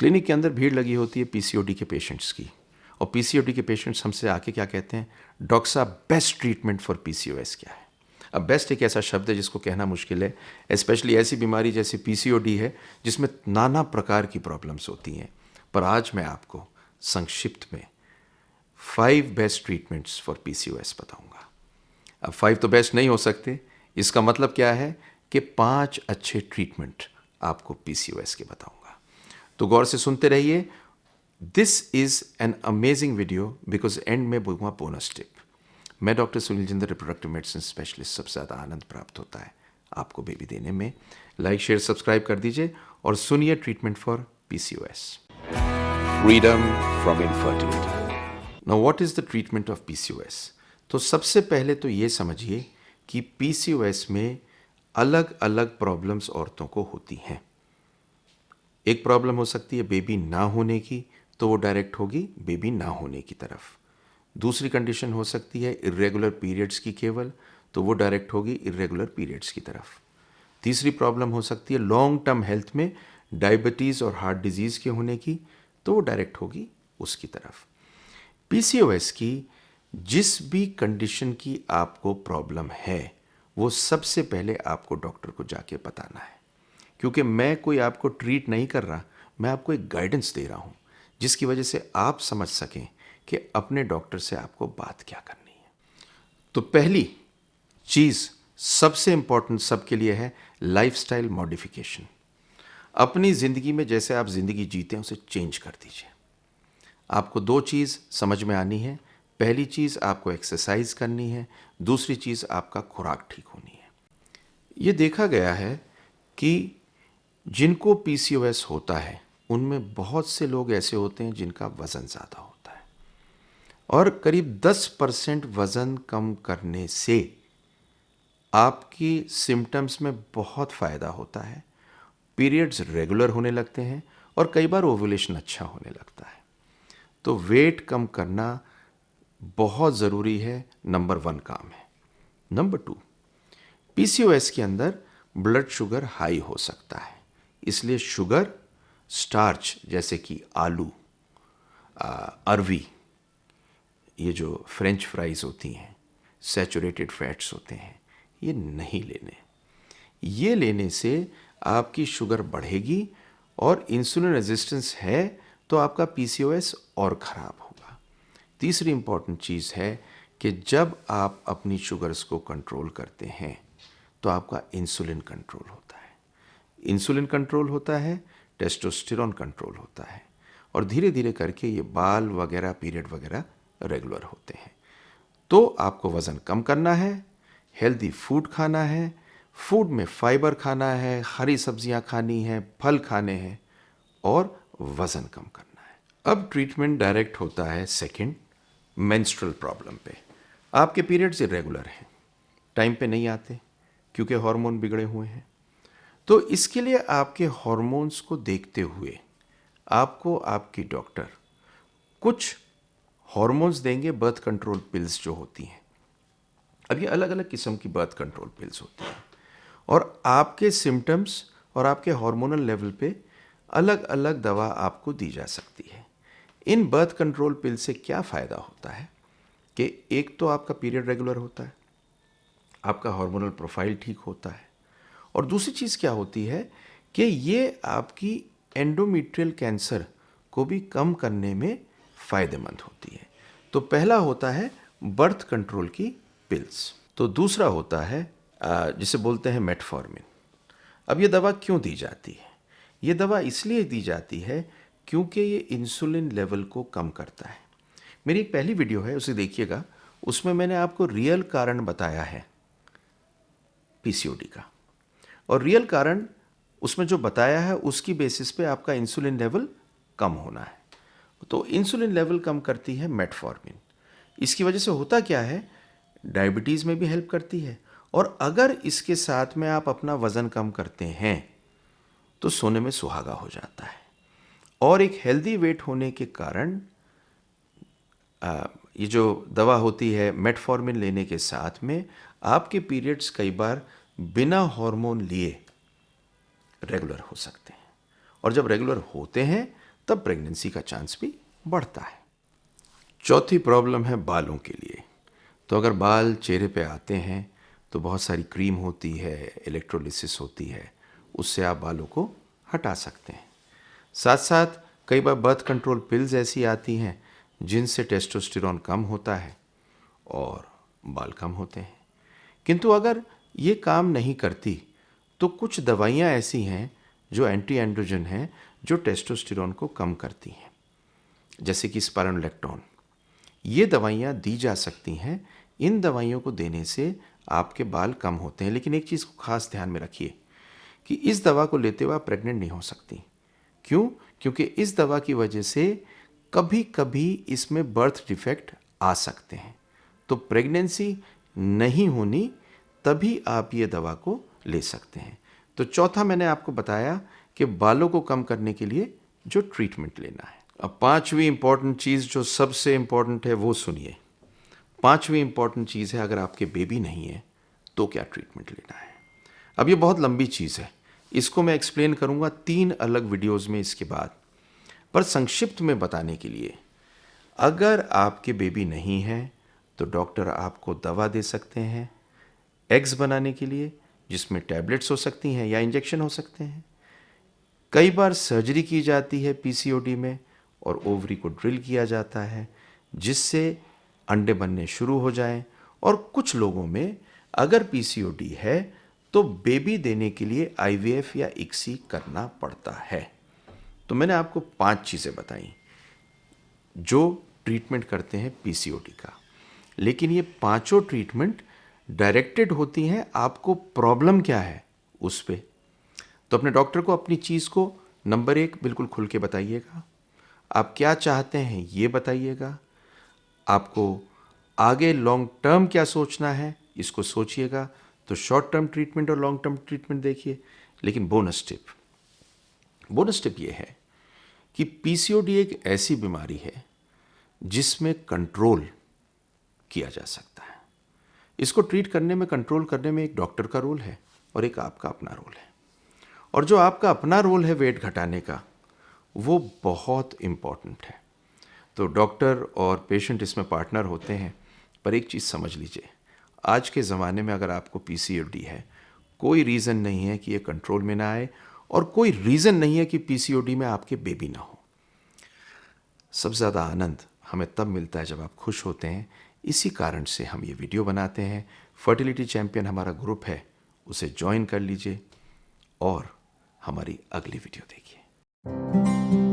Clinic के अंदर भीड़ लगी होती है पीसीओडी के पेशेंट्स की, और पीसीओडी के पेशेंट्स हमसे आके क्या कहते हैं, डॉक्टर साहब बेस्ट ट्रीटमेंट फॉर पीसीओएस क्या है। अब बेस्ट एक ऐसा शब्द है जिसको कहना मुश्किल है, स्पेशली ऐसी बीमारी जैसे पीसीओडी है जिसमें नाना प्रकार की प्रॉब्लम्स होती हैं। पर आज मैं आपको संक्षिप्त में 5 बेस्ट ट्रीटमेंट्स फॉर पीसीओएस बताऊंगा। अब 5 तो बेस्ट नहीं हो सकते, इसका मतलब क्या है कि 5 अच्छे ट्रीटमेंट आपको पीसीओएस के बताऊंगा। तो गौर से सुनते रहिए। This is an amazing video because and में दूंगा बोनस टिप। मैं doctor Sunil Jindal, reproductive medicine specialist. सबसे ज़्यादा आनंद प्राप्त होता है आपको बेबी देने में। लाइक शेयर सब्सक्राइब कर दीजिए और सुनिए treatment for PCOS. Freedom from infertility. Now what is the treatment of PCOS? तो सबसे पहले तो ये समझिए कि पीसीओएस में अलग अलग प्रॉब्लम्स औरतों को होती हैं। एक प्रॉब्लम हो सकती है बेबी ना होने की, तो वो डायरेक्ट होगी बेबी ना होने की तरफ। दूसरी कंडीशन हो सकती है इर्रेगुलर पीरियड्स की केवल, तो वो डायरेक्ट होगी इर्रेगुलर पीरियड्स की तरफ। तीसरी प्रॉब्लम हो सकती है लॉन्ग टर्म हेल्थ में डायबिटीज़ और हार्ट डिजीज़ के होने की, तो वो डायरेक्ट होगी उसकी तरफ। पीसीओएस की जिस भी कंडीशन की आपको प्रॉब्लम है, वो सबसे पहले आपको डॉक्टर को जाके बताना है। क्योंकि मैं कोई आपको ट्रीट नहीं कर रहा, मैं आपको एक गाइडेंस दे रहा हूं जिसकी वजह से आप समझ सकें कि अपने डॉक्टर से आपको बात क्या करनी है। तो पहली चीज़ सबसे इंपॉर्टेंट सबके लिए है लाइफस्टाइल मॉडिफिकेशन। अपनी ज़िंदगी में जैसे आप ज़िंदगी जीते हैं उसे चेंज कर दीजिए। आपको 2 चीज़ समझ में आनी है। पहली चीज़ आपको एक्सरसाइज करनी है, दूसरी चीज़ आपका खुराक ठीक होनी है। ये देखा गया है कि जिनको पीसीओएस होता है उनमें बहुत से लोग ऐसे होते हैं जिनका वज़न ज़्यादा होता है, और करीब 10% वज़न कम करने से आपकी सिम्टम्स में बहुत फ़ायदा होता है। पीरियड्स रेगुलर होने लगते हैं और कई बार ओव्यूलेशन अच्छा होने लगता है। तो वेट कम करना बहुत ज़रूरी है, नंबर 1 काम है। नंबर 2, पीसीओएस के अंदर ब्लड शुगर हाई हो सकता है, इसलिए शुगर, स्टार्च जैसे कि आलू, अरवी, ये जो फ्रेंच फ्राइज होती हैं, सैचुरेटेड फैट्स होते हैं, ये नहीं लेने। ये लेने से आपकी शुगर बढ़ेगी और इंसुलिन रेजिस्टेंस है तो आपका पीसीओएस और ख़राब होगा। तीसरी इंपॉर्टेंट चीज़ है कि जब आप अपनी शुगर्स को कंट्रोल करते हैं तो आपका इंसुलिन कंट्रोल होता है। इंसुलिन कंट्रोल होता है, टेस्टोस्टेरोन कंट्रोल होता है, और धीरे धीरे करके ये बाल वगैरह, पीरियड वगैरह रेगुलर होते हैं। तो आपको वज़न कम करना है, हेल्दी फूड खाना है, फूड में फाइबर खाना है, हरी सब्जियां खानी है, फल खाने हैं, और वज़न कम करना है। अब ट्रीटमेंट डायरेक्ट होता है सेकंड, मेंस्ट्रुअल प्रॉब्लम पे। आपके पीरियड्स इरेगुलर हैं, टाइम पे नहीं आते क्योंकि हार्मोन बिगड़े हुए हैं। तो इसके लिए आपके हार्मोन्स को देखते हुए आपको आपकी डॉक्टर कुछ हार्मोन्स देंगे, बर्थ कंट्रोल पिल्स जो होती हैं। अब ये अलग अलग किस्म की बर्थ कंट्रोल पिल्स होती हैं और आपके सिम्टम्स और आपके हार्मोनल लेवल पे अलग अलग दवा आपको दी जा सकती है। इन बर्थ कंट्रोल पिल से क्या फ़ायदा होता है कि एक तो आपका पीरियड रेगुलर होता है, आपका हार्मोनल प्रोफाइल ठीक होता है, और दूसरी चीज़ क्या होती है कि ये आपकी एंडोमेट्रियल कैंसर को भी कम करने में फ़ायदेमंद होती है। तो पहला होता है बर्थ कंट्रोल की पिल्स। तो दूसरा होता है जिसे बोलते हैं मेटफॉर्मिन। अब ये दवा क्यों दी जाती है? ये दवा इसलिए दी जाती है क्योंकि ये इंसुलिन लेवल को कम करता है। मेरी एक पहली वीडियो है, उसे देखिएगा, उसमें मैंने आपको रियल कारण बताया है पीसीओडी का, और रियल कारण उसमें जो बताया है उसकी बेसिस पे आपका इंसुलिन लेवल कम होना है। तो इंसुलिन लेवल कम करती है मेटफॉर्मिन। इसकी वजह से होता क्या है, डायबिटीज़ में भी हेल्प करती है, और अगर इसके साथ में आप अपना वज़न कम करते हैं तो सोने में सुहागा हो जाता है। और एक हेल्दी वेट होने के कारण ये जो दवा होती है मेटफॉर्मिन लेने के साथ में आपके पीरियड्स कई बार बिना हार्मोन लिए रेगुलर हो सकते हैं, और जब रेगुलर होते हैं तब प्रेगनेंसी का चांस भी बढ़ता है। चौथी प्रॉब्लम है बालों के लिए। तो अगर बाल चेहरे पे आते हैं तो बहुत सारी क्रीम होती है, इलेक्ट्रोलिसिस होती है, उससे आप बालों को हटा सकते हैं। साथ साथ कई बार बर्थ कंट्रोल पिल्स ऐसी आती हैं जिनसे टेस्टोस्टेरोन कम होता है और बाल कम होते हैं। किंतु अगर ये काम नहीं करती तो कुछ दवाइयाँ ऐसी हैं जो एंटी एंड्रोजन हैं जो टेस्टोस्टेरोन को कम करती हैं, जैसे कि स्पाइरोलेक्टोन। ये दवाइयाँ दी जा सकती हैं। इन दवाइयों को देने से आपके बाल कम होते हैं, लेकिन एक चीज़ को खास ध्यान में रखिए कि इस दवा को लेते हुए आप प्रेग्नेंट नहीं हो सकती। क्यों? क्योंकि इस दवा की वजह से कभी कभी इसमें बर्थ डिफेक्ट आ सकते हैं। तो प्रेगनेंसी नहीं होनी तभी आप ये दवा को ले सकते हैं। तो चौथा मैंने आपको बताया कि बालों को कम करने के लिए जो ट्रीटमेंट लेना है। अब पांचवी इंपॉर्टेंट चीज़ जो सबसे इंपॉर्टेंट है वो सुनिए। पांचवी इंपॉर्टेंट चीज़ है, अगर आपके बेबी नहीं है तो क्या ट्रीटमेंट लेना है। अब ये बहुत लंबी चीज़ है, इसको मैं एक्सप्लेन करूंगा 3 अलग वीडियोस में इसके बाद। पर संक्षिप्त में बताने के लिए, अगर आपके बेबी नहीं है तो डॉक्टर आपको दवा दे सकते हैं एग्स बनाने के लिए, जिसमें टैबलेट्स हो सकती हैं या इंजेक्शन हो सकते हैं। कई बार सर्जरी की जाती है पीसीओडी में और ओवरी को ड्रिल किया जाता है जिससे अंडे बनने शुरू हो जाएं। और कुछ लोगों में अगर पीसीओडी है तो बेबी देने के लिए आईवीएफ या इक्सी करना पड़ता है। तो मैंने आपको 5 चीज़ें बताई जो ट्रीटमेंट करते हैं पीसीओडी का, लेकिन ये पांचों ट्रीटमेंट डायरेक्टेड होती हैं आपको प्रॉब्लम क्या है उस पे। तो अपने डॉक्टर को अपनी चीज़ को नंबर 1 बिल्कुल खुल के बताइएगा। आप क्या चाहते हैं ये बताइएगा। आपको आगे लॉन्ग टर्म क्या सोचना है इसको सोचिएगा। तो शॉर्ट टर्म ट्रीटमेंट और लॉन्ग टर्म ट्रीटमेंट देखिए। लेकिन बोनस टिप ये है कि पीसीओडी एक ऐसी बीमारी है जिसमें कंट्रोल किया जा सकता है। इसको ट्रीट करने में, कंट्रोल करने में एक डॉक्टर का रोल है और एक आपका अपना रोल है। और जो आपका अपना रोल है वेट घटाने का, वो बहुत इम्पॉर्टेंट है। तो डॉक्टर और पेशेंट इसमें पार्टनर होते हैं। पर एक चीज़ समझ लीजिए, आज के ज़माने में अगर आपको पीसीओडी है, कोई रीज़न नहीं है कि ये कंट्रोल में ना आए और कोई रीज़न नहीं है कि पीसीओडी में आपके बेबी ना हो। सबसे ज़्यादा आनंद हमें तब मिलता है जब आप खुश होते हैं। इसी कारण से हम ये वीडियो बनाते हैं। फर्टिलिटी चैंपियन हमारा ग्रुप है, उसे ज्वाइन कर लीजिए और हमारी अगली वीडियो देखिए।